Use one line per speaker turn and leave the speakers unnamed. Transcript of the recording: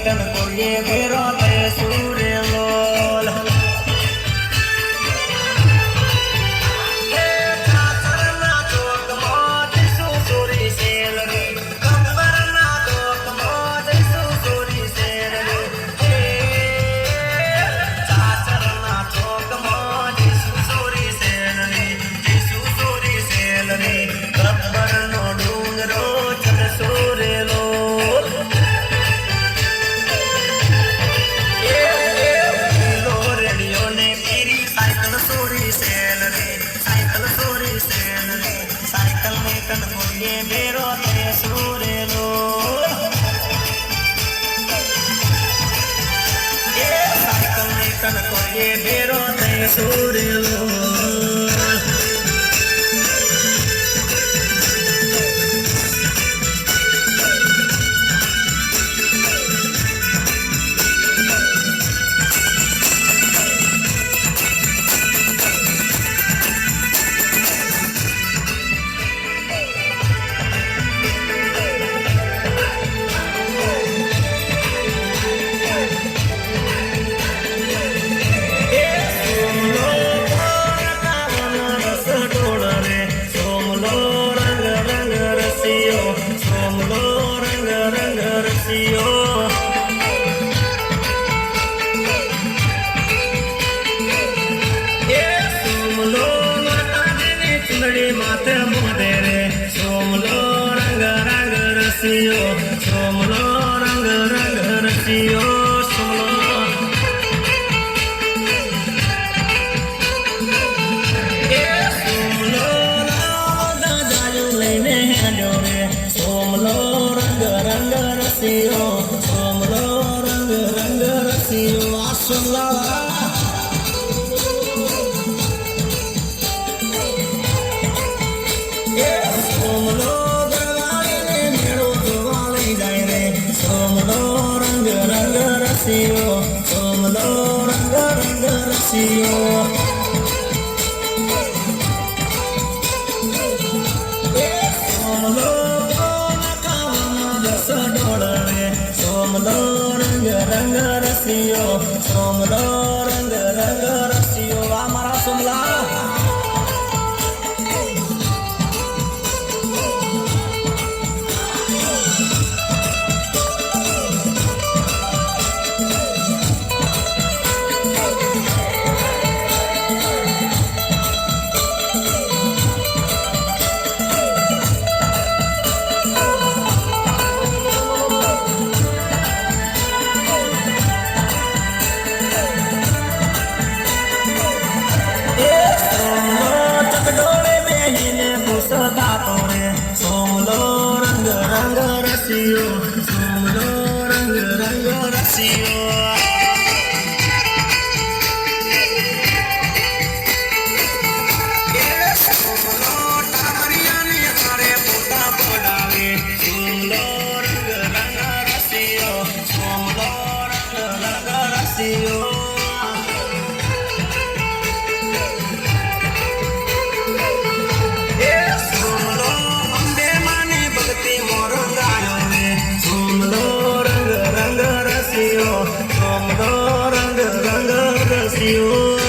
કન કોઈએ ભેરો થયો સૂર્ય લોલ ભેરો થયો સૂર્ય લોલ સાયકલ ને કન કોઈએ ભેરો થયો સૂર્ય લોલ માથે મોઢે રે સોમલો રંગ રંગ રસિયો સોમલો રંગ રંગ રસિયો સોમલો સોમલો દાદાયું લઈને હેડ્યો રે સોમલો રંગ રંગ રસિયો સોમલો રંગ રંગ રસિયો આ સોમલા સોમલો દરવાડે મેળો જોવા લઈ જાય રે સોમલો રંગ રંગ રસિયો સોમલો રંગ રંગ રસિયો સોમલો દસ ડોળ રે સોમલો રંગ રંગ રસિયો સોમલો રંગ રંગ રસિયો આ મારા સોમલા સોમલો રંગ રંગ રસિયો સોમલો રંગ રંગ રસિયો સોમલો ટાબરિયાની તારે પોતા પડાવે સોમલો રંગ રંગ રસિયો સોમલો રંગ રંગ રસિયો સોમલો રંગ રંગ રસિયો